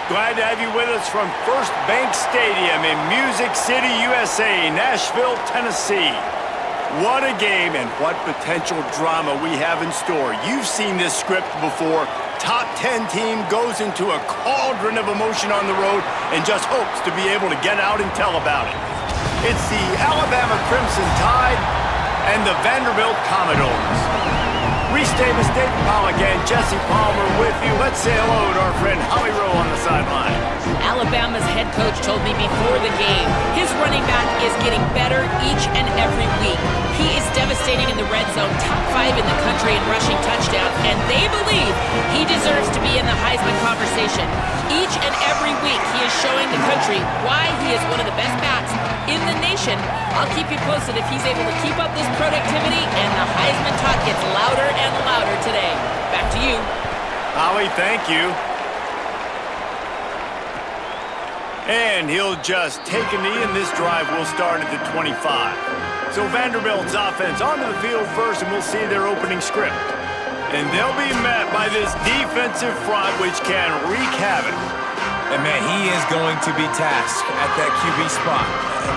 Glad to have you with us from First Bank Stadium in Music City, USA, Nashville, Tennessee. What a game and what potential drama we have in store. You've seen this script before. Top 10 team goes into a cauldron of emotion on the road and just hopes to be able to get out and tell about it. It's the Alabama Crimson Tide and the Vanderbilt Commodores. Reese Davis, David Pollock, and Jesse Palmer with you. Let's say hello to our friend Howie Rowe on the sideline. Alabama's head coach told me before the game, his running back is getting better each and every week. He is devastating in the red zone, top 5 in the country in rushing touchdowns, and they believe he deserves to be in the Heisman conversation. Each and every week, he is showing the country why he is one of the best backs in the nation. I'll keep you posted if he's able to keep up this productivity, and the Heisman talk gets louder and louder today. Back to you. Howie, thank you. And he'll just take a knee, and this drive will start at the 25. So Vanderbilt's offense onto the field first, and we'll see their opening script. And they'll be met by this defensive front, which can wreak havoc. And, man, he is going to be tasked at that QB spot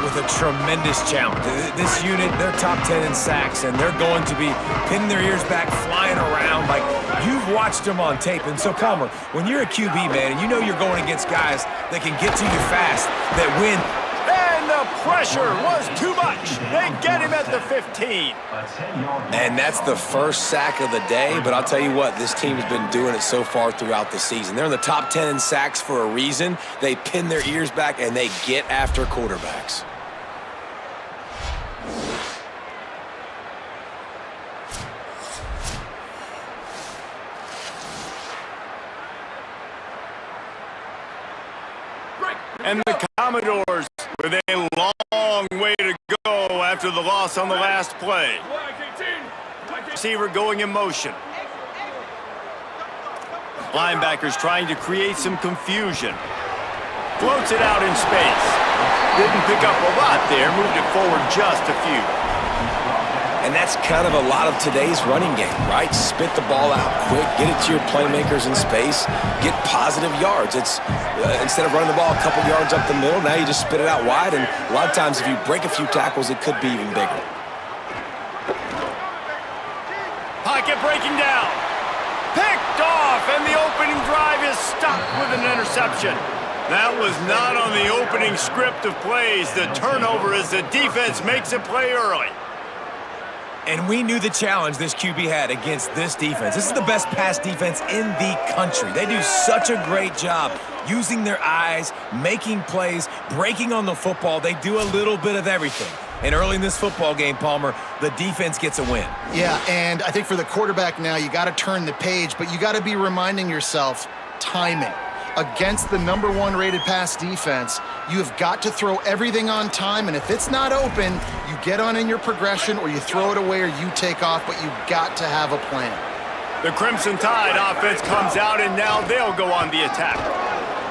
with a tremendous challenge. This unit, they're top 10 in sacks, and they're going to be pinning their ears back, flying around like you've watched them on tape. And so, Palmer, when you're a QB, man, and you know you're going against guys that can get to you fast, that win. And the pressure was too much. They get him at the 15. And that's the first sack of the day, but I'll tell you what, this team has been doing it so far throughout the season. They're in the top 10 in sacks for a reason. They pin their ears back, and they get after quarterbacks. And the Commodores with a long way to go after the loss on the last play. Receiver going in motion. Linebackers trying to create some confusion. Floats it out in space. Didn't pick up a lot there, moved it forward just a few. And that's kind of a lot of today's running game, right? Spit the ball out quick, get it to your playmakers in space, get positive yards. It's instead of running the ball a couple yards up the middle, now you just spit it out wide, and a lot of times if you break a few tackles, it could be even bigger. Pocket breaking down. Picked off, and the opening drive is stopped with an interception. That was not on the opening script of plays. The turnover as the defense makes a play early. And we knew the challenge this QB had against this defense. This is the best pass defense in the country. They do such a great job using their eyes, making plays, breaking on the football. They do a little bit of everything. And early in this football game, Palmer, the defense gets a win. Yeah, and I think for the quarterback now, you got to turn the page, but you got to be reminding yourself timing. Against the #1 rated pass defense, you have got to throw everything on time, and if it's not open, you get on in your progression or you throw it away or you take off, but you've got to have a plan. The Crimson Tide offense comes out, and now they'll go on the attack.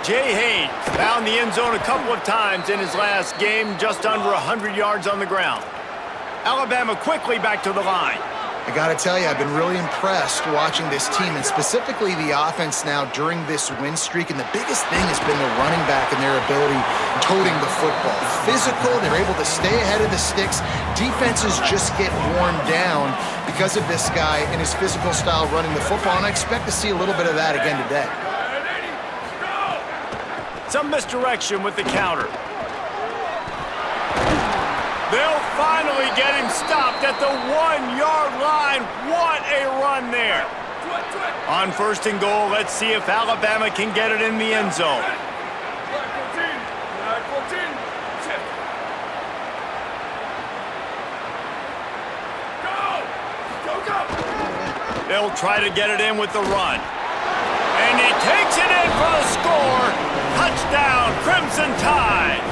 Jay Haynes found the end zone a couple of times in his last game, just under 100 yards on the ground. Alabama quickly back to the line. I got to tell you, I've been really impressed watching this team, and specifically the offense now during this win streak. And the biggest thing has been the running back and their ability toting the football. Physical, they're able to stay ahead of the sticks. Defenses just get worn down because of this guy and his physical style running the football, and I expect to see a little bit of that again today. Some misdirection with the counter. They'll finally get him stopped at the 1-yard line. What a run there. On 1st and goal, let's see if Alabama can get it in the end zone. They'll try to get it in with the run. And he takes it in for the score. Touchdown, Crimson Tide.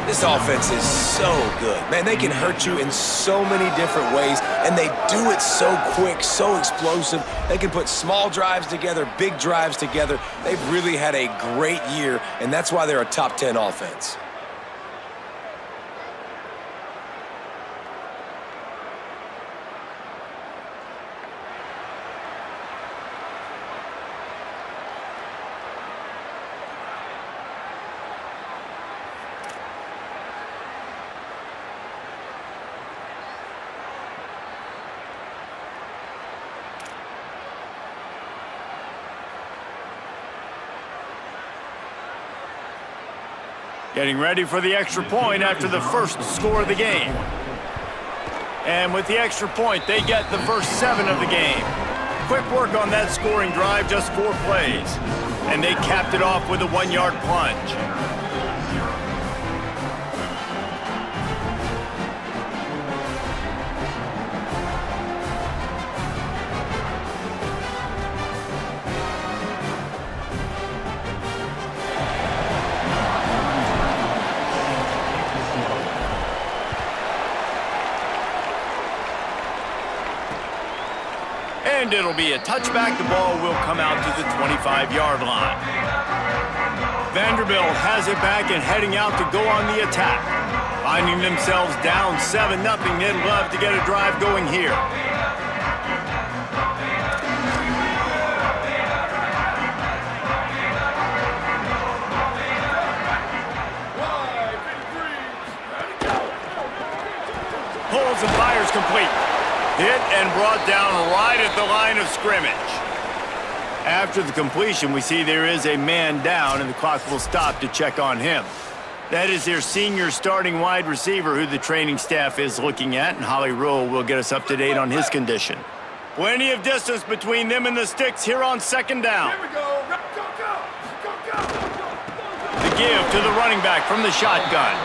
This offense is so good. Man, they can hurt you in so many different ways, and they do it so quick, so explosive. They can put small drives together, big drives together. They've really had a great year, and that's why they're a top 10 offense. Getting ready for the extra point after the first score of the game. And with the extra point, they get the first 7 of the game. Quick work on that scoring drive, just 4 plays. And they capped it off with a 1-yard plunge. And it'll be a touchback. The ball will come out to the 25-yard line. Vanderbilt has it back and heading out to go on the attack. Finding themselves down 7-0. They'd love to get a drive going here. Pulls and fires complete. Hit and brought down right at the line of scrimmage. After the completion, we see there is a man down, and the clock will stop to check on him. That is their senior starting wide receiver who the training staff is looking at, and Holly Rowe will get us up to date on his condition. Plenty of distance between them and the sticks here on second down. Here we go. Go. The give to the running back from the shotgun.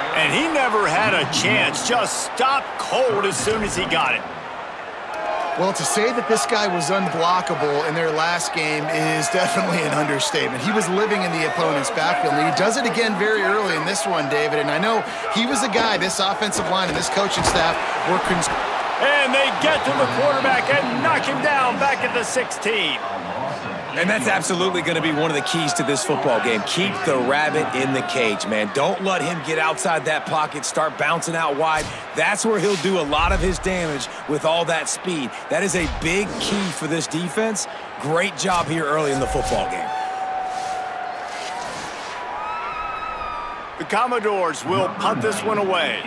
And he never had a chance, just stopped cold as soon as he got it. Well, to say that this guy was unblockable in their last game is definitely an understatement. He was living in the opponent's backfield, and he does it again very early in this one, David. And I know he was a guy, this offensive line and this coaching staff were concerned. And they get to the quarterback and knock him down back at the 16. And that's absolutely going to be one of the keys to this football game. Keep the rabbit in the cage, man. Don't let him get outside that pocket, start bouncing out wide. That's where he'll do a lot of his damage with all that speed. That is a big key for this defense. Great job here early in the football game. The Commodores will punt this one away.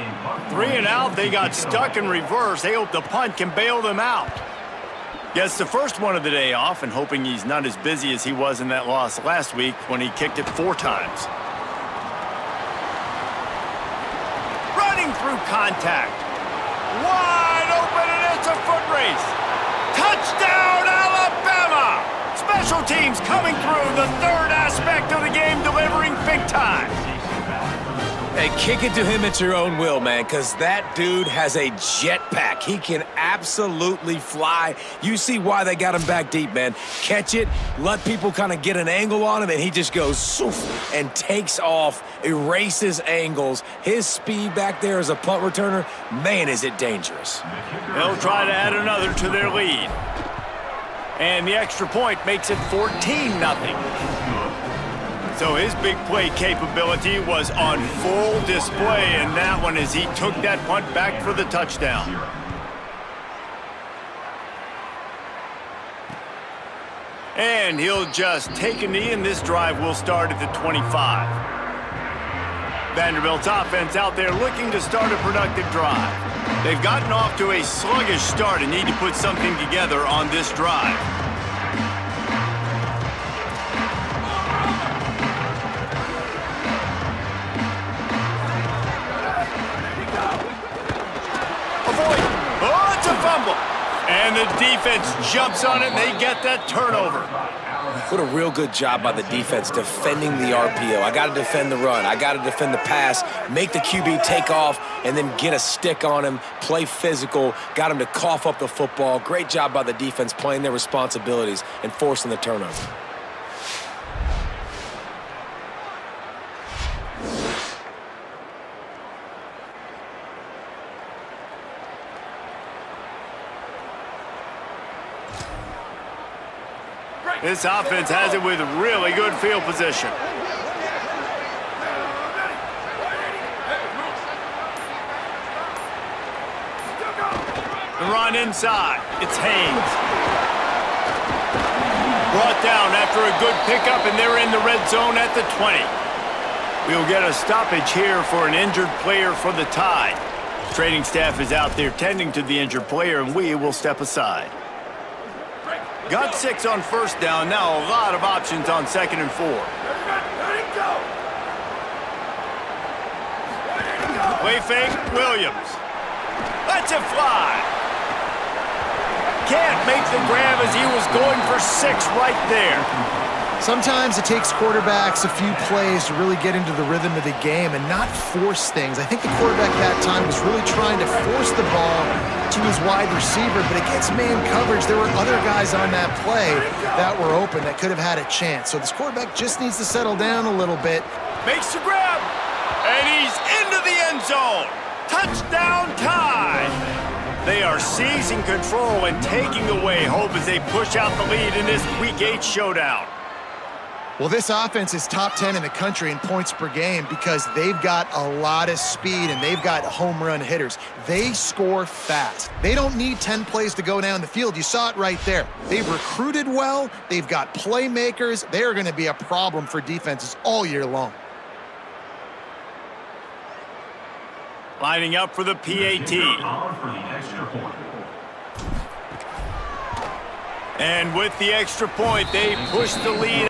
3 and out, they got stuck in reverse. They hope the punt can bail them out. Gets the first one of the day off and hoping he's not as busy as he was in that loss last week when he kicked it 4 times. Running through contact. Wide open, and it's a foot race. Touchdown, Alabama! Special teams coming through, the third aspect of the game, delivering big time. Hey, kick it to him at your own will, man, because that dude has a jetpack. He can absolutely fly. You see why they got him back deep, man. Catch it, let people kind of get an angle on him, and he just goes soof and takes off, erases angles. His speed back there as a punt returner, man, is it dangerous. They'll try to add another to their lead. And the extra point makes it 14-0. So his big play capability was on full display in that one as he took that punt back for the touchdown. And he'll just take a knee, and this drive will start at the 25. Vanderbilt's offense out there looking to start a productive drive. They've gotten off to a sluggish start and need to put something together on this drive. And the defense jumps on it, and they get that turnover. What a real good job by the defense defending the RPO. I got to defend the run. I got to defend the pass, make the QB take off, and then get a stick on him, play physical, got him to cough up the football. Great job by the defense playing their responsibilities and forcing the turnover. This offense has it with really good field position. The run inside. It's Haynes. Brought down after a good pickup, and they're in the red zone at the 20. We'll get a stoppage here for an injured player for the Tide. Training staff is out there tending to the injured player, and we will step aside. Got 6 on first down. Now a lot of options on 2nd and 4. Play fake, Williams. Lets it fly. Can't make the grab as he was going for 6 right there. Sometimes it takes quarterbacks a few plays to really get into the rhythm of the game and not force things. I think the quarterback that time was really trying to force the ball to his wide receiver, but against man coverage, there were other guys on that play that were open that could have had a chance. So this quarterback just needs to settle down a little bit. Makes the grab, and he's into the end zone. Touchdown tie. They are seizing control and taking away hope as they push out the lead in this Week 8 showdown. Well, this offense is top 10 in the country in points per game because they've got a lot of speed and they've got home run hitters. They score fast. They don't need 10 plays to go down the field. You saw it right there. They've recruited well. They've got playmakers. They are going to be a problem for defenses all year long. Lining up for the PAT. And with the extra point, they push the lead.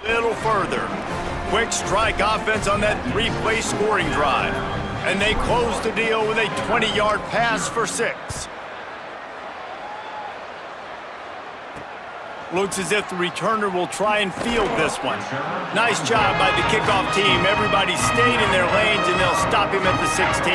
Little further. Quick strike offense on that 3-play scoring drive. And they close the deal with a 20-yard pass for 6. Looks as if the returner will try and field this one. Nice job by the kickoff team. Everybody stayed in their lanes, and they'll stop him at the 16.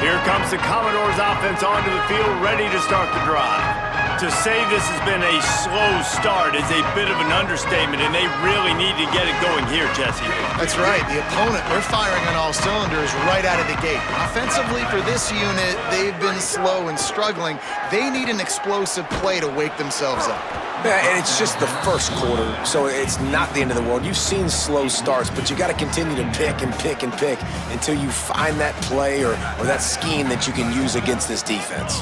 Here comes the Commodores offense onto the field, ready to start the drive. To say this has been a slow start is a bit of an understatement, and they really need to get it going here, Jesse. That's right. The opponent, they're firing on all cylinders right out of the gate. Offensively, for this unit, they've been slow and struggling. They need an explosive play to wake themselves up. Yeah, and it's just the first quarter, so it's not the end of the world. You've seen slow starts, but you got to continue to pick and pick and pick until you find that play or that scheme that you can use against this defense.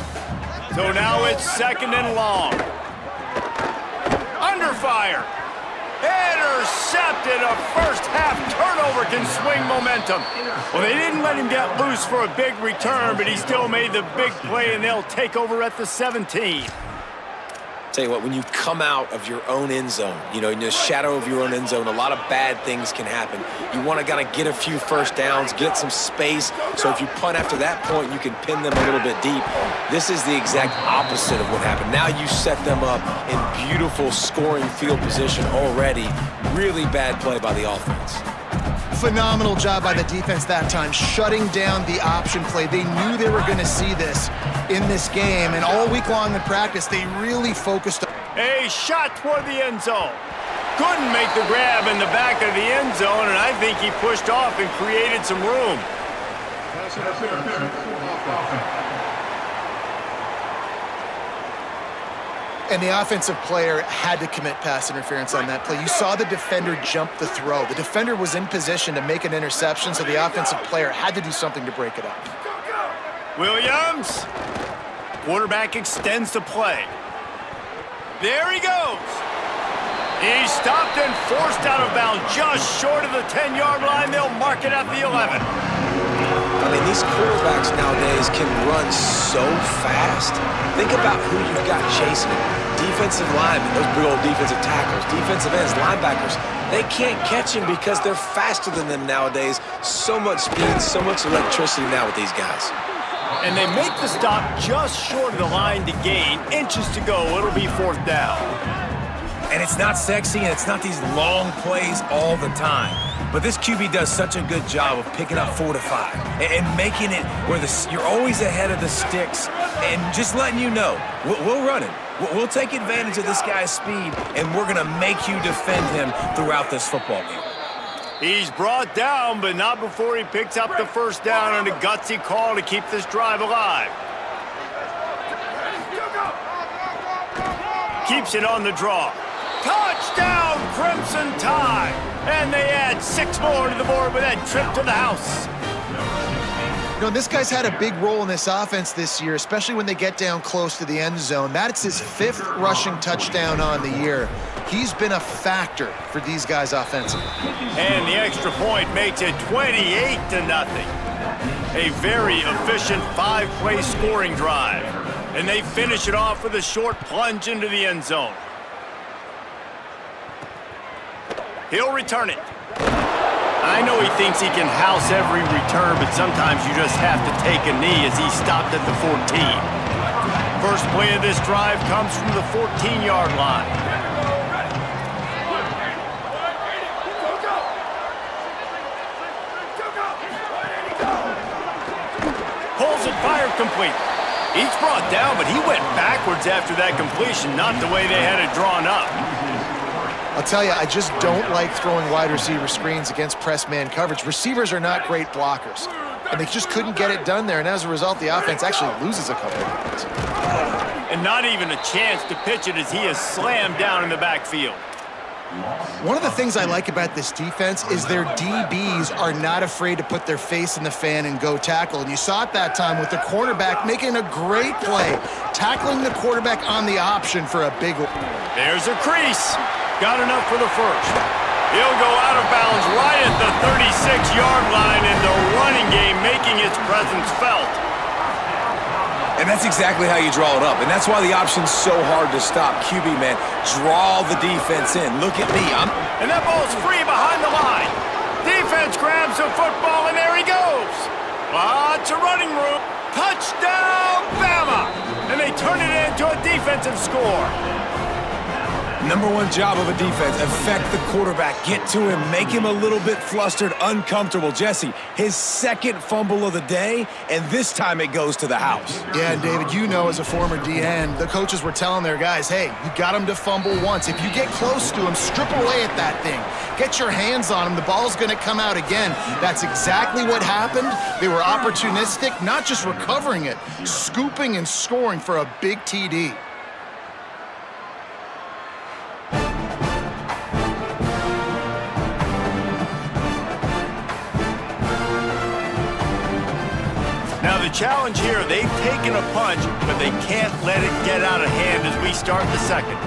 So now it's 2nd and long. Under fire. Intercepted. A first-half turnover can swing momentum. Well, they didn't let him get loose for a big return, but he still made the big play, and they'll take over at the 17. Tell you what, when you come out of your own end zone, you know, in the shadow of your own end zone, a lot of bad things can happen. You want to kind of get a few first downs, get some space, so if you punt after that point, you can pin them a little bit deep. This is the exact opposite of what happened. Now you set them up in beautiful scoring field position already. Really bad play by the offense. Phenomenal job by the defense that time, shutting down the option play. They knew they were going to see this in this game, and all week long in practice, they really focused on. A shot toward the end zone. Couldn't make the grab in the back of the end zone, and I think he pushed off and created some room. And the offensive player had to commit pass interference on that play. You saw the defender jump the throw. The defender was in position to make an interception, so the offensive player had to do something to break it up. Williams. Quarterback extends the play. There he goes. He stopped and forced out of bounds just short of the 10-yard line. They'll mark it at the 11. I mean, these quarterbacks nowadays can run so fast. Think about who you've got chasing them. Defensive linemen, those big old defensive tackles, defensive ends, linebackers. They can't catch him because they're faster than them nowadays. So much speed, so much electricity now with these guys. And they make the stop just short of the line to gain. Inches to go. It'll be 4th down. And it's not sexy, and it's not these long plays all the time. But this QB does such a good job of picking up 4 to 5 and making it where you're always ahead of the sticks and just letting you know, we'll run it. We'll take advantage of this guy's speed, and we're going to make you defend him throughout this football game. He's brought down, but not before he picks up the 1st down on a gutsy call to keep this drive alive. Keeps it on the draw. Touchdown, Crimson Tide! And they add 6 more to the board with that trip to the house. You know, this guy's had a big role in this offense this year, especially when they get down close to the end zone. That's his 5th rushing touchdown on the year. He's been a factor for these guys offensively. And the extra point makes it 28-0. A very efficient 5-play scoring drive. And they finish it off with a short plunge into the end zone. He'll return it. I know he thinks he can house every return, but sometimes you just have to take a knee as he stopped at the 14. First play of this drive comes from the 14-yard line. Pulls it, fired complete. He's brought down, but he went backwards after that completion, not the way they had it drawn up. I'll tell you, I just don't like throwing wide receiver screens against press man coverage. Receivers are not great blockers, and they just couldn't get it done there, and as a result, the offense actually loses a couple of yards. And not even a chance to pitch it as he is slammed down in the backfield. One of the things I like about this defense is their DBs are not afraid to put their face in the fan and go tackle. And you saw it that time with the cornerback making a great play, tackling the quarterback on the option for a big one. There's a crease. Got enough for the first. He'll go out of bounds right at the 36-yard line, and the running game making its presence felt. And that's exactly how you draw it up. And that's why the option's so hard to stop. QB, man, draw the defense in. Look at me. And that ball's free behind the line. Defense grabs the football, and there he goes. Lots of running room. Touchdown, Bama! And they turn it into a defensive score. Number one job of a defense, affect the quarterback, get to him, make him a little bit flustered, uncomfortable. Jesse, his second fumble of the day, and this time it goes to the house. Yeah, and David, you know as a former DN, the coaches were telling their guys, hey, you got him to fumble once. If you get close to him, strip away at that thing. Get your hands on him. The ball's going to come out again. That's exactly what happened. They were opportunistic, not just recovering it, scooping and scoring for a big TD. Now the challenge here, they've taken a punch, but they can't let it get out of hand as we start the second.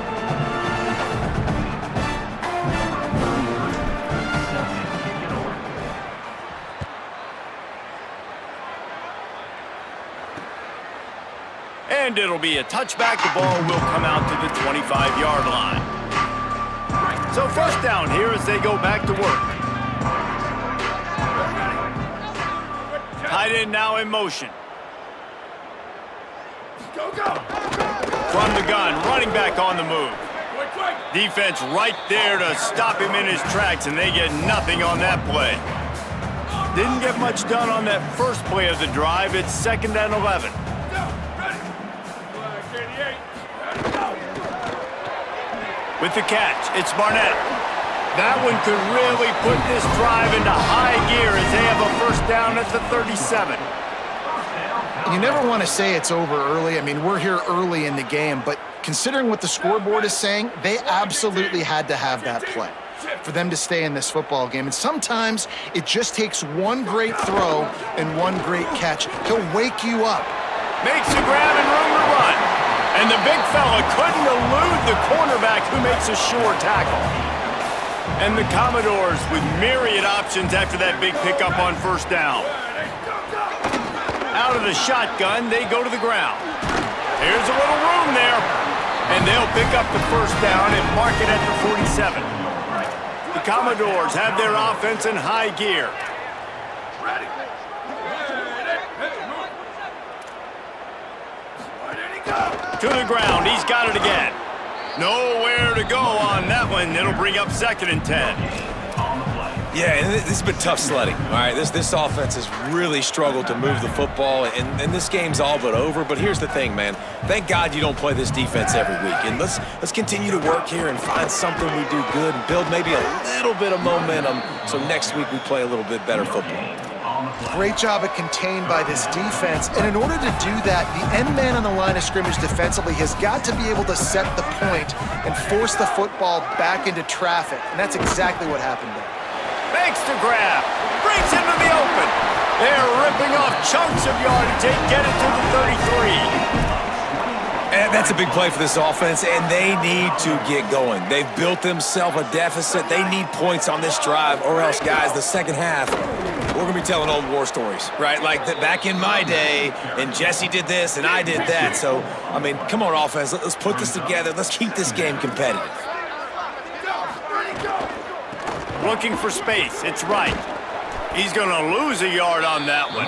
And it'll be a touchback. The ball will come out to the 25-yard line. So first down here as they go back to work. Tight end now in motion. Go, go! From the gun, running back on the move. Quick, quick! Defense right there to stop him in his tracks, and they get nothing on that play. Didn't get much done on that first play of the drive. It's 2nd and 11. With the catch, it's Barnett. That one could really put this drive into high gear as they have a first down at the 37. You never want to say it's over early. I mean, we're here early in the game, but considering what the scoreboard is saying, they absolutely had to have that play for them to stay in this football game. And sometimes it just takes one great throw and one great catch. He'll wake you up. Makes the grab and room to run. And the big fella couldn't elude the cornerback who makes a sure tackle. And the Commodores with myriad options after that big pickup on first down. Out of the shotgun, they go to the ground. Here's a little room there. And they'll pick up the first down and mark it at the 47. The Commodores have their offense in high gear. To the ground, he's got it again. Nowhere to go on that one. It'll bring up 2nd and 10. Yeah, and this has been tough sledding. All right, this offense has really struggled to move the football, and this game's all but over. But here's the thing, man. Thank God you don't play this defense every week. And let's continue to work here and find something we do good and build maybe a little bit of momentum so next week we play a little bit better football. Great job of contained by this defense. And in order to do that, the end man on the line of scrimmage defensively has got to be able to set the point and force the football back into traffic. And that's exactly what happened there. Makes the grab. Brings into the open. They're ripping off chunks of yardage. They get it to the 33. And that's a big play for this offense, and they need to get going. They've built themselves a deficit. They need points on this drive, or else, guys, the second half, we're going to be telling old war stories, right? Like back in my day, and Jesse did this, and I did that. So, I mean, come on, offense. Let's put this together. Let's keep this game competitive. Looking for space. It's right. He's going to lose a yard on that one.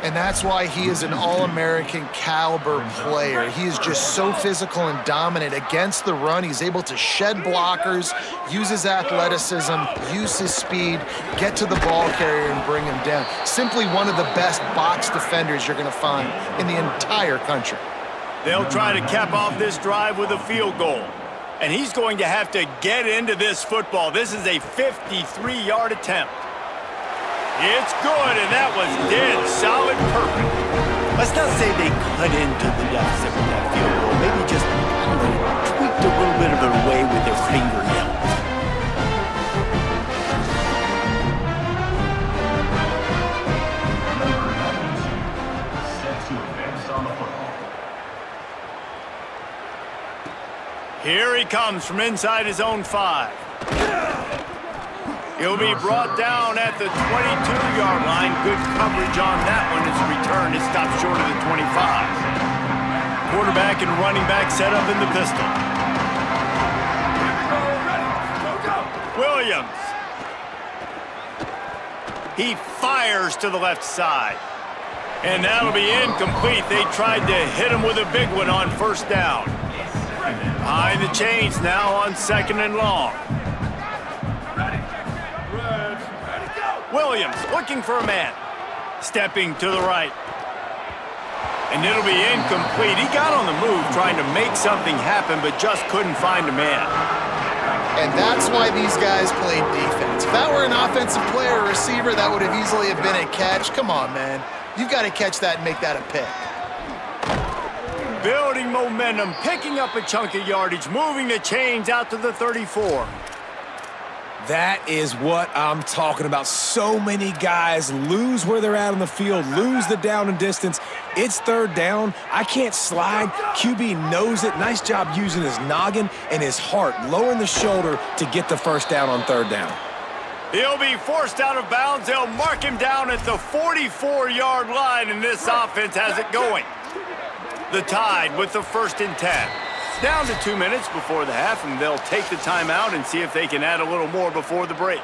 And that's why he is an All-American caliber player. He is just so physical and dominant against the run. He's able to shed blockers, use his athleticism, use his speed, get to the ball carrier and bring him down. Simply one of the best box defenders you're going to find in the entire country. They'll try to cap off this drive with a field goal. And he's going to have to get into this football. This is a 53-yard attempt. It's good, and that was dead solid perfect. Let's not say they cut into the deficit with that field goal. Maybe just, I don't know, tweaked a little bit of it away with their fingernail. Here he comes from inside his own 5. He'll be brought down at the 22-yard line. Good coverage on that one as a return is stopped short of the 25. Quarterback and running back set up in the pistol. Williams. He fires to the left side. And that'll be incomplete. They tried to hit him with a big one on first down. Behind the chains now on 2nd and long. Ready, go! Williams looking for a man. Stepping to the right. And it'll be incomplete. He got on the move trying to make something happen, but just couldn't find a man. And that's why these guys played defense. If that were an offensive player or receiver, that would have easily have been a catch. Come on, man. You've got to catch that and make that a pick. Building momentum, picking up a chunk of yardage, moving the chains out to the 34. That is what I'm talking about. So many guys lose where they're at on the field, lose the down and distance. It's 3rd down. I can't slide. QB knows it. Nice job using his noggin and his heart, lowering the shoulder to get the 1st down on 3rd down. He'll be forced out of bounds. They'll mark him down at the 44-yard line, and this offense has it going. The Tide with the 1st and 10. Down to 2 minutes before the half, and they'll take the timeout and see if they can add a little more before the break.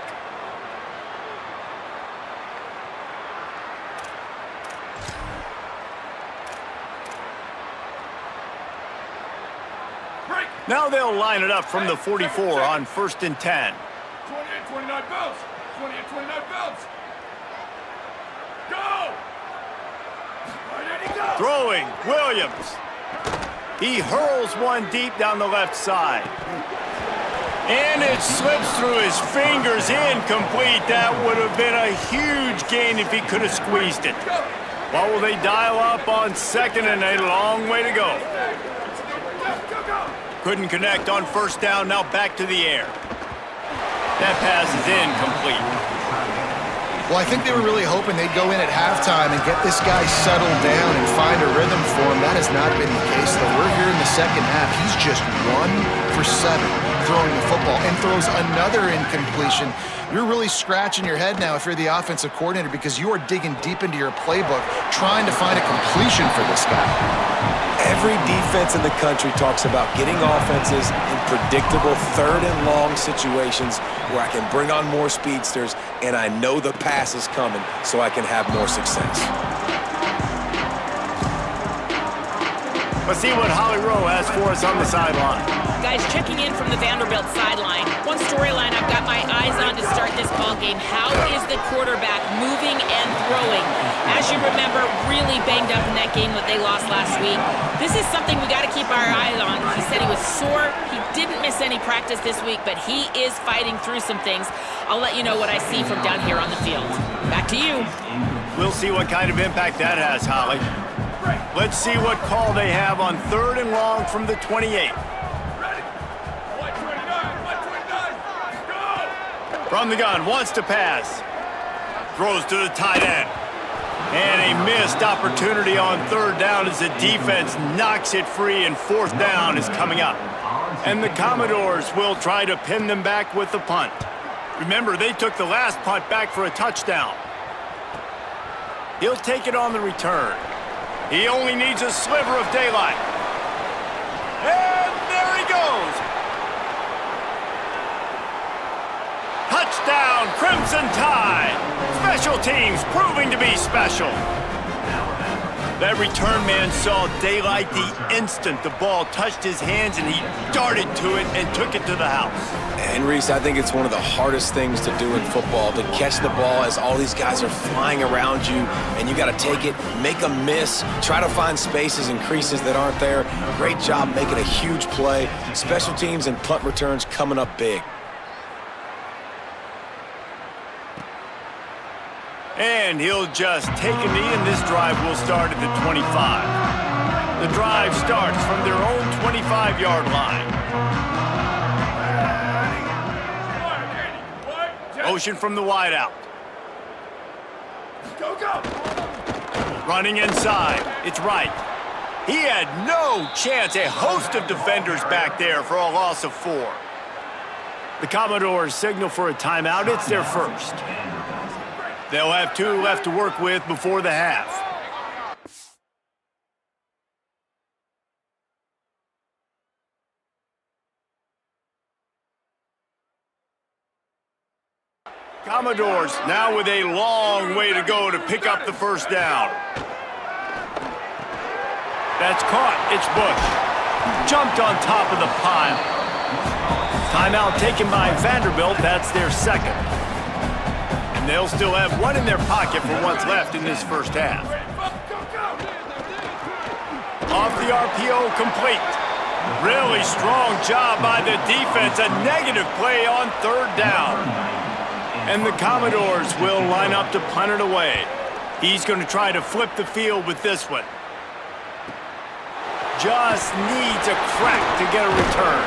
Break! Now they'll line it up from the 44 on 1st and 10. 28-29 bounce. 28-29 bounce. Go! Ready, go! Throwing, Williams. He hurls one deep down the left side. And it slips through his fingers, incomplete. That would have been a huge gain if he could have squeezed it. What will they dial up on 2nd and a long way to go? Couldn't connect on 1st down, now back to the air. That pass is incomplete. Well, I think they were really hoping they'd go in at halftime and get this guy settled down and find a rhythm for him. That has not been the case, though. We're here in the 2nd half. He's just 1 for 7 throwing the football and throws another incompletion. You're really scratching your head now if you're the offensive coordinator because you are digging deep into your playbook trying to find a completion for this guy. Every defense in the country talks about getting offenses in predictable 3rd and long situations where I can bring on more speedsters and I know the pass is coming so I can have more success. Let's see what Holly Rowe has for us on the sideline. Guys, checking in from the Vanderbilt sideline. One storyline I've got my eyes on to start this ball game. How is the quarterback moving and throwing? As you remember, really banged up in that game that they lost last week. This is something we got to keep our eyes on. He said he was sore. He didn't miss any practice this week, but he is fighting through some things. I'll let you know what I see from down here on the field. Back to you. We'll see what kind of impact that has, Holly. Let's see what call they have on 3rd and long from the 28. Ready? 129, go! From the gun, wants to pass. Throws to the tight end. And a missed opportunity on 3rd down as the defense knocks it free, and 4th down is coming up. And the Commodores will try to pin them back with the punt. Remember, they took the last punt back for a touchdown. He'll take it on the return. He only needs a sliver of daylight. And there he goes. Touchdown, Crimson Tide. Special teams proving to be special. That return man saw daylight the instant the ball touched his hands, and he darted to it and took it to the house. And Reese, I think it's one of the hardest things to do in football, to catch the ball as all these guys are flying around you, and you got to take it, make a miss, try to find spaces and creases that aren't there. Great job making a huge play. Special teams and punt returns coming up big. And he'll just take a knee, and this drive will start at the 25. The drive starts from their own 25-yard line. Motion from the wideout. Go, go! Running inside. It's right. He had no chance. A host of defenders back there for a loss of 4. The Commodores signal for a timeout. It's their first. They'll have 2 left to work with before the half. Commodores now with a long way to go to pick up the first down. That's caught. It's Bush. Jumped on top of the pile. Timeout taken by Vanderbilt. That's their second. And they'll still have one in their pocket for what's left in this first half. Off the RPO, complete. Really strong job by the defense. A negative play on third down. And the Commodores will line up to punt it away. He's going to try to flip the field with this one. Just needs a crack to get a return.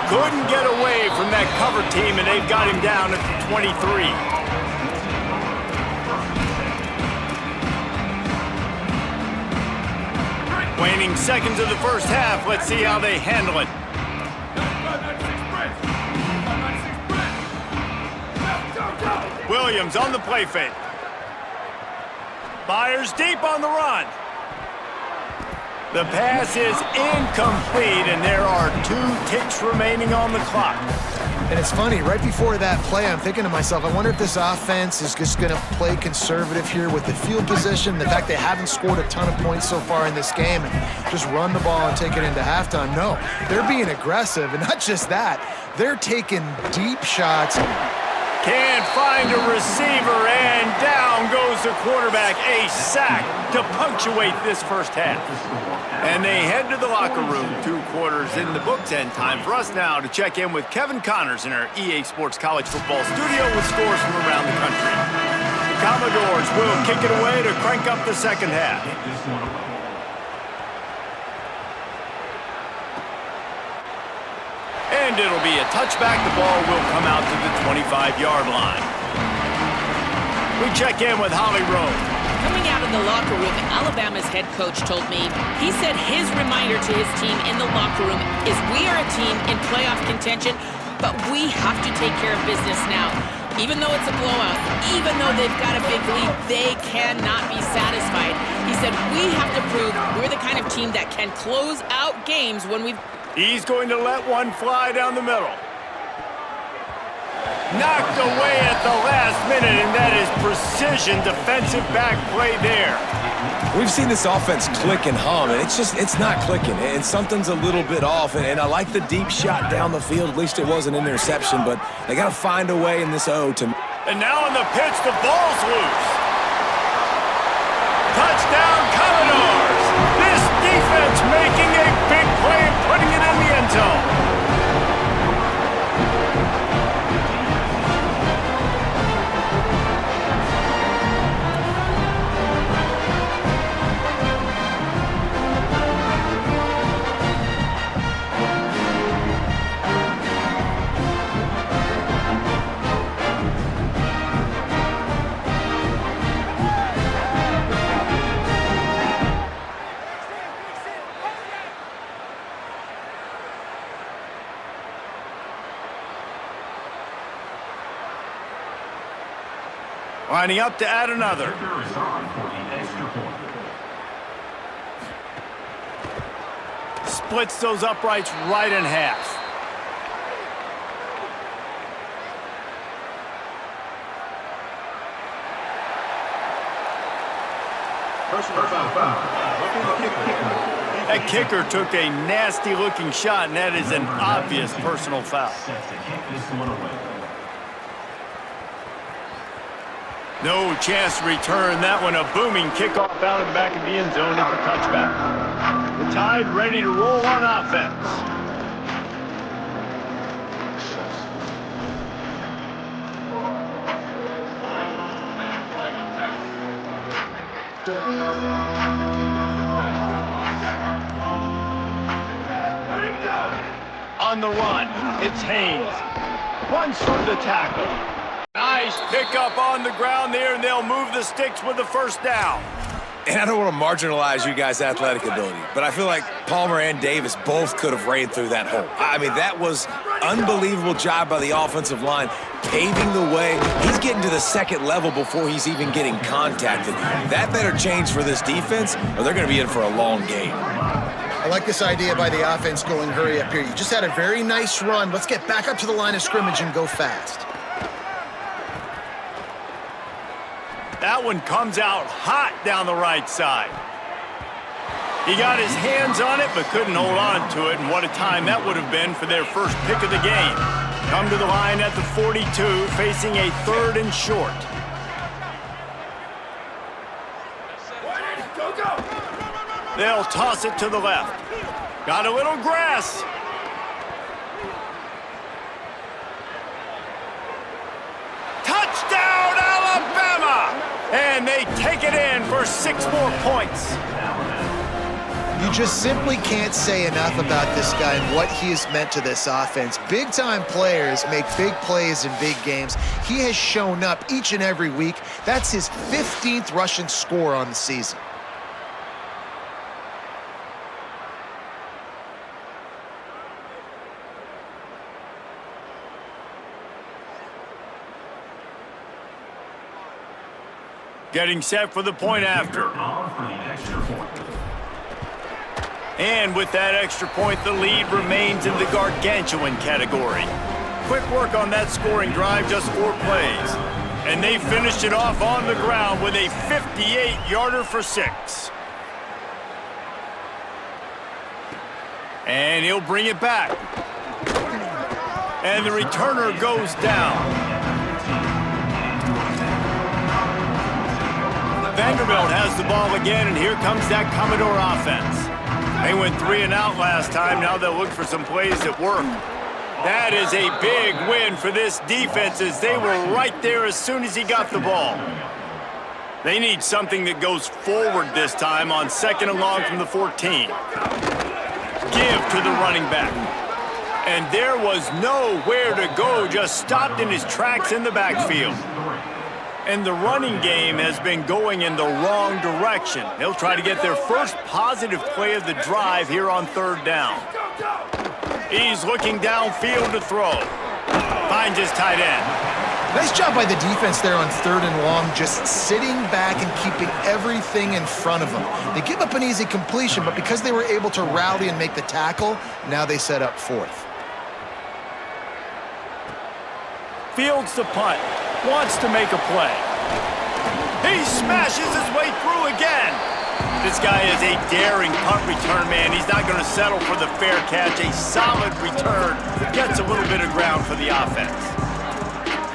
Couldn't get away from that cover team, and they've got him down at the 23. Waning seconds of the first half. Let's see how they handle it. Williams on the play fake. Fires deep on the run. The pass is incomplete, and there are 2 ticks remaining on the clock. And it's funny, right before that play, I'm thinking to myself, I wonder if this offense is just going to play conservative here with the field position, the fact they haven't scored a ton of points so far in this game, and just run the ball and take it into halftime. No, they're being aggressive, and not just that, they're taking deep shots. Can't find a receiver, and down goes the quarterback. A sack to punctuate this first half. And they head to the locker room. 2 quarters in the books, and time for us now to check in with Kevin Connors in our EA Sports College Football studio with scores from around the country. The Commodores will kick it away to crank up the second half. And it'll be a touchback. The ball will come out to the 25-yard line. We check in with Holly Rowe. Coming out of the locker room, Alabama's head coach told me, he said his reminder to his team in the locker room is we are a team in playoff contention, but we have to take care of business now. Even though it's a blowout, even though they've got a big lead, they cannot be satisfied. He said we have to prove we're the kind of team that can close out games when we've... He's going to let one fly down the middle. Knocked away at the last minute, and that is precision defensive back play there. We've seen this offense click and hum, and it's not clicking, and something's a little bit off, and I like the deep shot down the field. At least it wasn't an interception, but they got to find a way in this O to... And now on the pitch, the ball's loose. Touchdown, Commodores! This defense making a big play and putting it in the end zone. Lining up to add another. Splits those uprights right in half. That kicker took a nasty-looking shot, and that is an obvious personal foul. No chance to return that one. A booming kickoff out of the back of the end zone at the touchback. The Tide ready to roll on offense. On the run, it's Haynes. Runs through the tackle. Nice pickup on the ground there, and they'll move the sticks with the first down. And I don't want to marginalize you guys' athletic ability, but I feel like Palmer and Davis both could have ran through that hole. I mean, that was unbelievable job by the offensive line, paving the way. He's getting to the second level before he's even getting contacted. That better change for this defense, or they're going to be in for a long game. I like this idea by the offense going hurry up here. You just had a very nice run. Let's get back up to the line of scrimmage and go fast. That one comes out hot down the right side. He got his hands on it, but couldn't hold on to it, and what a time that would have been for their first pick of the game. Come to the line at the 42, facing a 3rd and short. Go, go! They'll toss it to the left. Got a little grass. Touchdown, Alabama! And they take it in for 6 more points. You just simply can't say enough about this guy and what he has meant to this offense. Big-time players make big plays in big games. He has shown up each and every week. That's his 15th rushing score on the season. Getting set for the point after. And with that extra point, the lead remains in the gargantuan category. Quick work on that scoring drive, just 4 plays. And they finished it off on the ground with a 58-yarder for 6. And he'll bring it back. And the returner goes down. Vanderbilt has the ball again, and here comes that Commodore offense. They went 3 and out last time. Now they'll look for some plays that work. That is a big win for this defense, as they were right there as soon as he got the ball. They need something that goes forward this time on 2nd and long from the 14. Give to the running back. And there was nowhere to go, just stopped in his tracks in the backfield. And the running game has been going in the wrong direction. They'll try to get their first positive play of the drive here on 3rd down. He's looking downfield to throw. Finds his tight end. Nice job by the defense there on 3rd and long, just sitting back and keeping everything in front of them. They give up an easy completion, but because they were able to rally and make the tackle, now they set up 4th. Fields the punt. Wants to make a play. He smashes his way through again. This guy is a daring punt return man. He's not going to settle for the fair catch. A solid return. Gets a little bit of ground for the offense.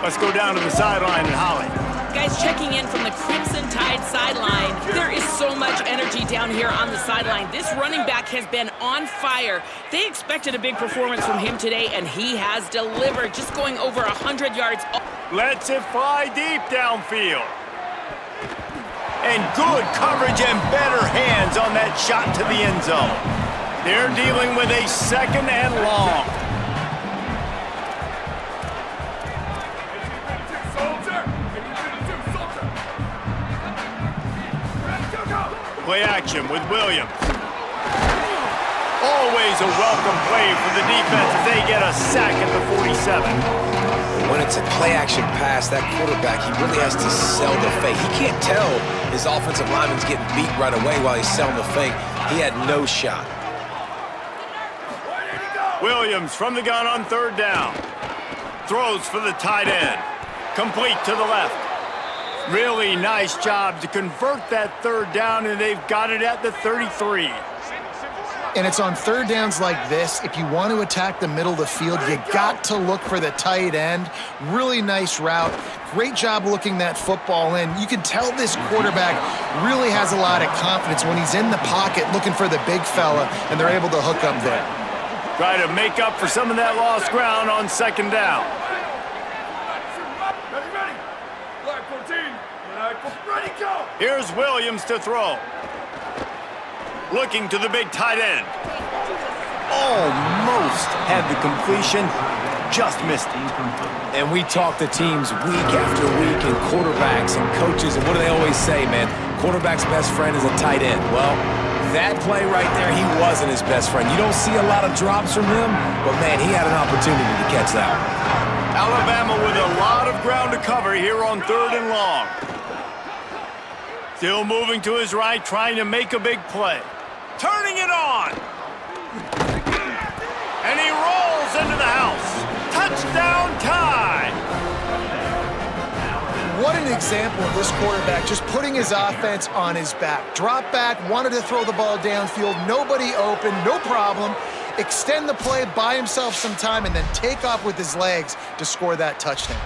Let's go down to the sideline and Holly. Guys, checking in from the Crimson Tide sideline. There is so much energy down here on the sideline. This running back has been on fire. They expected a big performance from him today, and he has delivered, just going over 100 yards. Lets it fly deep downfield. And good coverage and better hands on that shot to the end zone. They're dealing with a 2nd and long. Play action with Williams. Always a welcome play for the defense as they get a sack at the 47. When it's a play-action pass, that quarterback, he really has to sell the fake. He can't tell his offensive lineman's getting beat right away while he's selling the fake. He had no shot. Williams from the gun on 3rd down. Throws for the tight end. Complete to the left. Really nice job to convert that 3rd down, and they've got it at the 33. And it's on 3rd downs like this, if you want to attack the middle of the field, you got to look for the tight end. Really nice route. Great job looking that football in. You can tell this quarterback really has a lot of confidence when he's in the pocket looking for the big fella, and they're able to hook up there. Try to make up for some of that lost ground on 2nd down. Ready. Flag 14. Ready, go. Here's Williams to throw. Looking to the big tight end. Almost had the completion, just missed it. And we talk to teams week after week, and quarterbacks and coaches, and what do they always say, man? Quarterback's best friend is a tight end. Well, that play right there, he wasn't his best friend. You don't see a lot of drops from him, but man, he had an opportunity to catch that one. Alabama with a lot of ground to cover here on 3rd and long. Still moving to his right, trying to make a big play. Turning it on. And he rolls into the house. Touchdown tie. What an example of this quarterback just putting his offense on his back. Drop back, wanted to throw the ball downfield, nobody open, no problem. Extend the play, buy himself some time, and then take off with his legs to score that touchdown.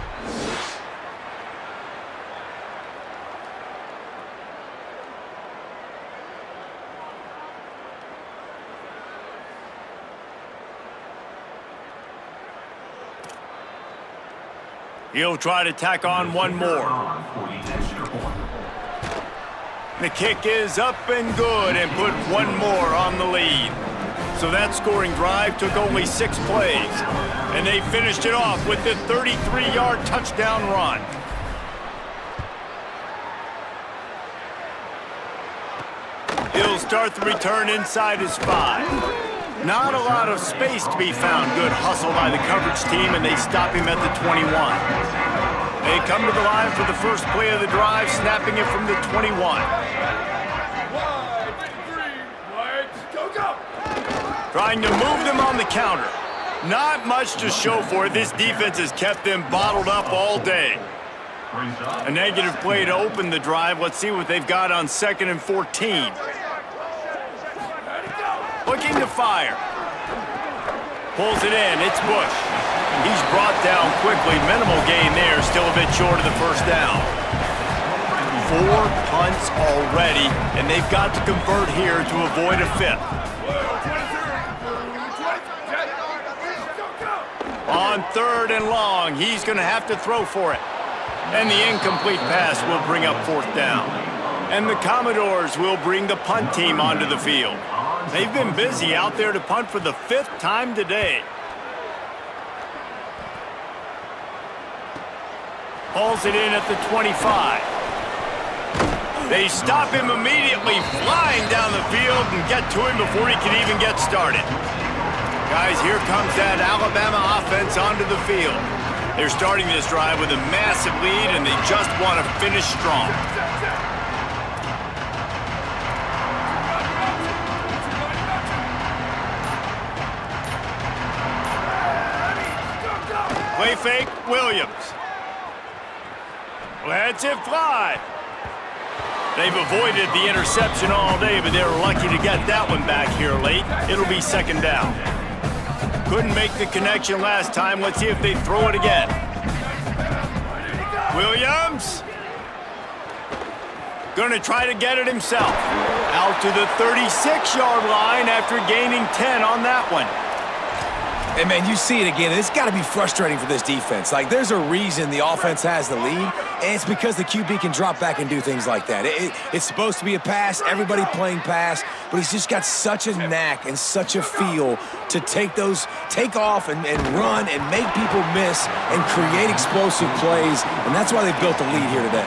He'll try to tack on one more. The kick is up and good and put one more on the lead. So that scoring drive took only 6 plays. And they finished it off with the 33-yard touchdown run. He'll start the return inside his 5. Not a lot of space to be found. Good hustle by the coverage team, and they stop him at the 21. They come to the line for the first play of the drive, snapping it from the 21. Wide, go, go! Trying to move them on the counter. Not much to show for it. This defense has kept them bottled up all day. A negative play to open the drive. Let's see what they've got on 2nd and 14. Looking to fire. Pulls it in. It's Bush. He's brought down quickly. Minimal gain there. Still a bit short of the first down. 4 punts already, and they've got to convert here to avoid a 5th. On 3rd and long, he's going to have to throw for it. And the incomplete pass will bring up 4th down. And the Commodores will bring the punt team onto the field. They've been busy out there to punt for the 5th time today. Hauls it in at the 25. They stop him immediately, flying down the field and get to him before he can even get started. Guys, here comes that Alabama offense onto the field. They're starting this drive with a massive lead, and they just want to finish strong. Play fake, Williams. Lets it fly. They've avoided the interception all day, but they're lucky to get that one back here late. It'll be 2nd down. Couldn't make the connection last time. Let's see if they throw it again. Williams. Gonna try to get it himself. Out to the 36-yard line after gaining 10 on that one. And, man, you see it again. It's got to be frustrating for this defense. Like, there's a reason the offense has the lead, and it's because the QB can drop back and do things like that. It's supposed to be a pass, everybody playing pass, but he's just got such a knack and such a feel to take off and run and make people miss and create explosive plays, and that's why they built the lead here today.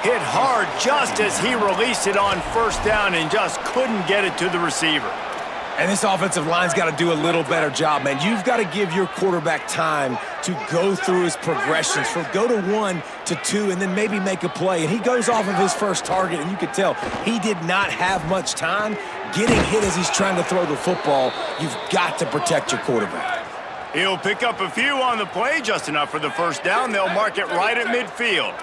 Hit hard just as he released it on 1st down and just couldn't get it to the receiver. And this offensive line's got to do a little better job, man. You've got to give your quarterback time to go through his progressions, from go to 1 to 2, and then maybe make a play. And he goes off of his first target, and you could tell he did not have much time getting hit as he's trying to throw the football. You've got to protect your quarterback. He'll pick up a few on the play, just enough for the 1st down. They'll mark it right at midfield.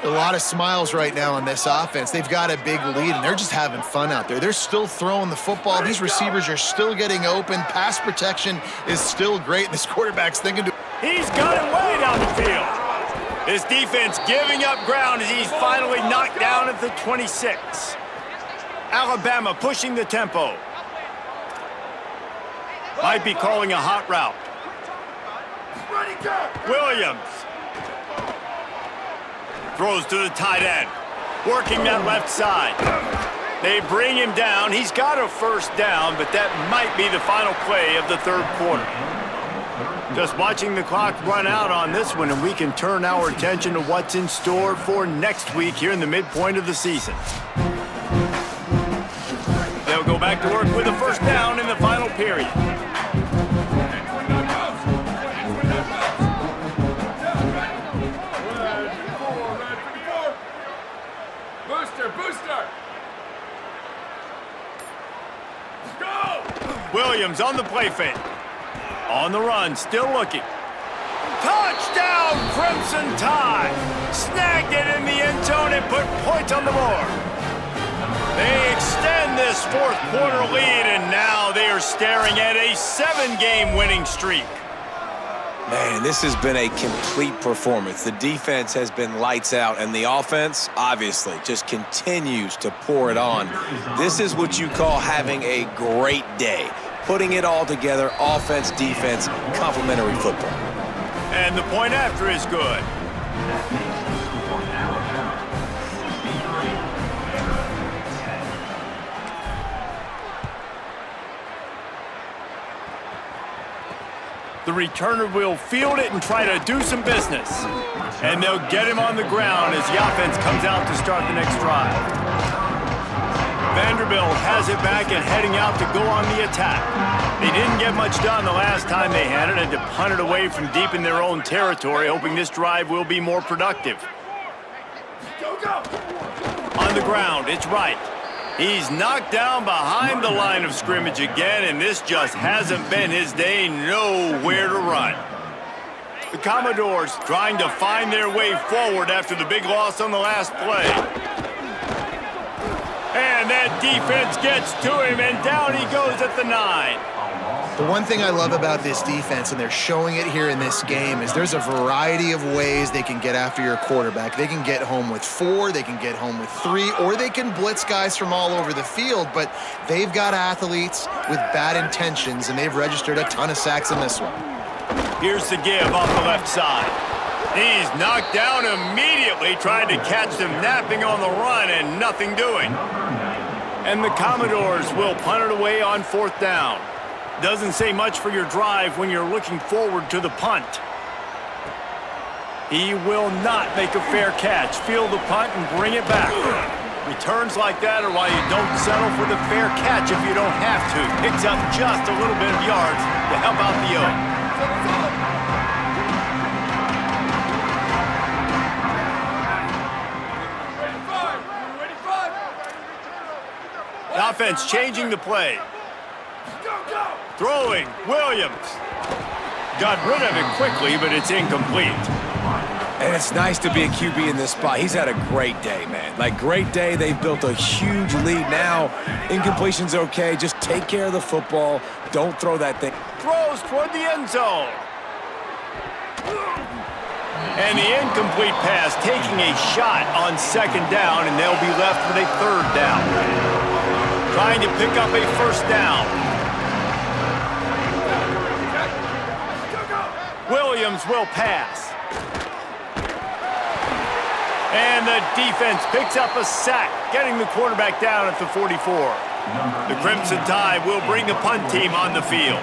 A lot of smiles right now on this offense. They've got a big lead, and they're just having fun out there. They're still throwing the football. These receivers are still getting open. Pass protection is still great. This quarterback's thinking He's got it way down the field. This defense giving up ground as he's finally knocked down at the 26. Alabama pushing the tempo. Might be calling a hot route. Williams. Throws to the tight end. Working that left side. They bring him down. He's got a 1st down, but that might be the final play of the 3rd quarter. Just watching the clock run out on this one, and we can turn our attention to what's in store for next week here in the midpoint of the season. They'll go back to work with a 1st down in the final period. Booster! Go! Williams on the play fake. On the run, still looking. Touchdown, Crimson Tide! Snagged it in the end zone and put points on the board. They extend this fourth quarter lead, and now they are staring at a 7-game winning streak. Man, this has been a complete performance. The defense has been lights out, and the offense, obviously, just continues to pour it on. This is what you call having a great day. Putting it all together, offense, defense, complementary football. And the point after is good. The returner will field it and try to do some business. And they'll get him on the ground as the offense comes out to start the next drive. Vanderbilt has it back and heading out to go on the attack. They didn't get much done the last time they had it and to punt it away from deep in their own territory, hoping this drive will be more productive. On the ground, it's right. He's knocked down behind the line of scrimmage again, and this just hasn't been his day. Nowhere to run. The Commodores trying to find their way forward after the big loss on the last play. And that defense gets to him, and down he goes at the 9. The one thing I love about this defense, and they're showing it here in this game, is there's a variety of ways they can get after your quarterback. They can get home with 4, they can get home with 3, or they can blitz guys from all over the field, but they've got athletes with bad intentions, and they've registered a ton of sacks in this one. Here's the give off the left side. He's knocked down immediately, trying to catch them napping on the run and nothing doing. And the Commodores will punt it away on 4th down. Doesn't say much for your drive when you're looking forward to the punt. He will not make a fair catch. Field the punt and bring it back. Returns like that are why you don't settle for the fair catch if you don't have to. Picks up just a little bit of yards to help out the O. The offense changing the play. Throwing, Williams. Got rid of it quickly, but it's incomplete. And it's nice to be a QB in this spot. He's had a great day, man. Like, great day. They've built a huge lead now. Incompletion's okay. Just take care of the football. Don't throw that thing. Throws toward the end zone. And the incomplete pass taking a shot on 2nd down, and they'll be left with a 3rd down. Trying to pick up a 1st down. Williams will pass. And the defense picks up a sack, getting the quarterback down at the 44. The Crimson Tide will bring the punt team on the field.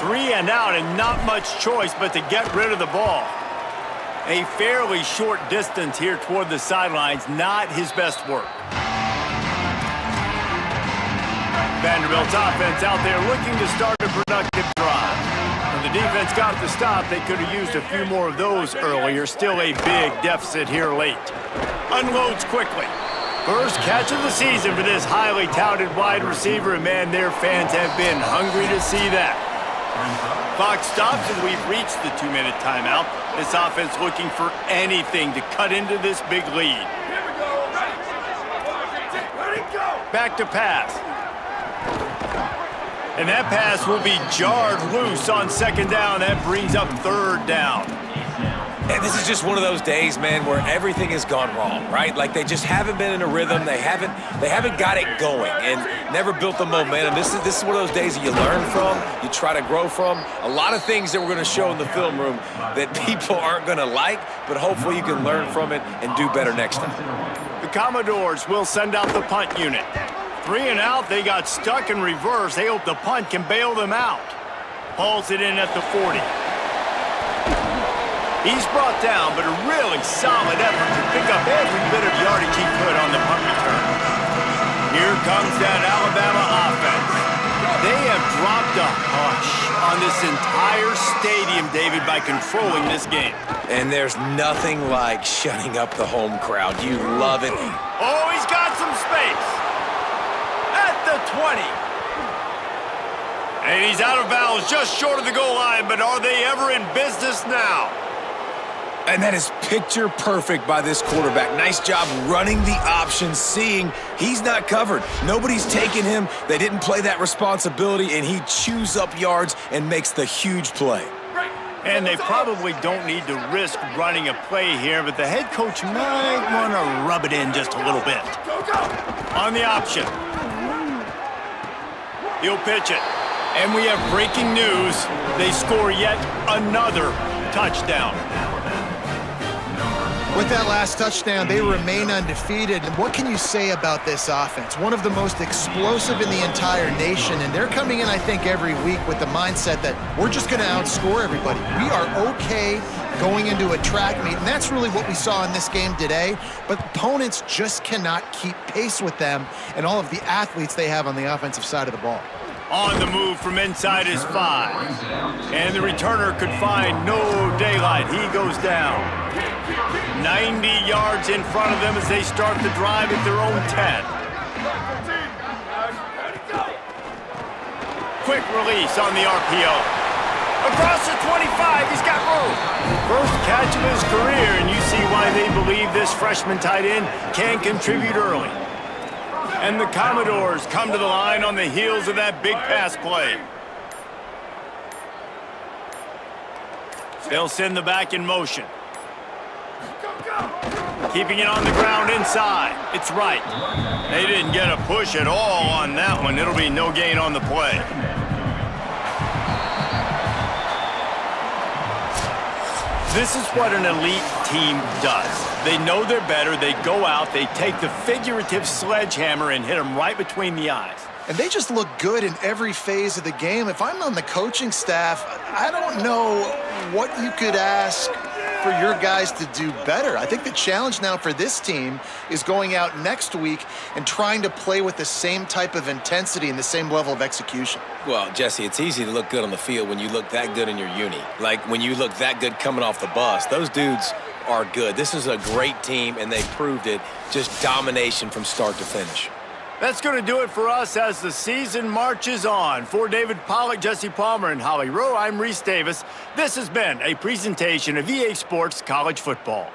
3 and out and not much choice but to get rid of the ball. A fairly short distance here toward the sidelines, not his best work. Vanderbilt's offense out there looking to start a productive drive. When the defense got the stop, they could have used a few more of those earlier. Still a big deficit here late. Unloads quickly. First catch of the season for this highly touted wide receiver, and man, their fans have been hungry to see that. Clock stops as we've reached the 2-minute timeout. This offense looking for anything to cut into this big lead. Here we go. Ready, go. Back to pass. And that pass will be jarred loose on 2nd down. That brings up 3rd down. And this is just one of those days, man, where everything has gone wrong, right? Like, they just haven't been in a rhythm. They haven't got it going and never built the momentum. This is one of those days that you learn from, you try to grow from. A lot of things that we're going to show in the film room that people aren't going to like, but hopefully you can learn from it and do better next time. The Commodores will send out the punt unit. 3 and out, they got stuck in reverse. They hope the punt can bail them out. Hauls it in at the 40. He's brought down, but a really solid effort to pick up every bit of yardage he could on the punt return. Here comes that Alabama offense. They have dropped a hush on this entire stadium, David, by controlling this game. And there's nothing like shutting up the home crowd. You love it. Oh, he's got some space. At the 20. And he's out of bounds just short of the goal line, but are they ever in business now? And that is picture perfect by this quarterback. Nice job running the option, seeing he's not covered. Nobody's taking him. They didn't play that responsibility, and he chews up yards and makes the huge play. And they probably don't need to risk running a play here, but the head coach might want to rub it in just a little bit. On the option. He'll pitch it. And we have breaking news. They score yet another touchdown. With that last touchdown, they remain undefeated. And what can you say about this offense? One of the most explosive in the entire nation, and they're coming in, I think, every week with the mindset that we're just going to outscore everybody. We are okay going into a track meet, and that's really what we saw in this game today. But opponents just cannot keep pace with them and all of the athletes they have on the offensive side of the ball. On the move from inside his 5. And the returner could find no daylight. He goes down. 90 yards in front of them as they start the drive at their own 10. Quick release on the RPO. Across the 25, he's got room. First catch of his career, and you see why they believe this freshman tight end can contribute early. And the Commodores come to the line on the heels of that big pass play. They'll send the back in motion. Keeping it on the ground inside. It's right. They didn't get a push at all on that one. It'll be no gain on the play. This is what an elite team does. They know they're better. They go out. They take the figurative sledgehammer and hit them right between the eyes. And they just look good in every phase of the game. If I'm on the coaching staff, I don't know what you could ask for your guys to do better. I think the challenge now for this team is going out next week and trying to play with the same type of intensity and the same level of execution. Well, Jesse, it's easy to look good on the field when you look that good in your uni. Like when you look that good coming off the bus. Those dudes are good. This is a great team, and they proved it. Just domination from start to finish. That's going to do it for us as the season marches on. For David Pollack, Jesse Palmer, and Holly Rowe, I'm Reese Davis. This has been a presentation of EA Sports College Football.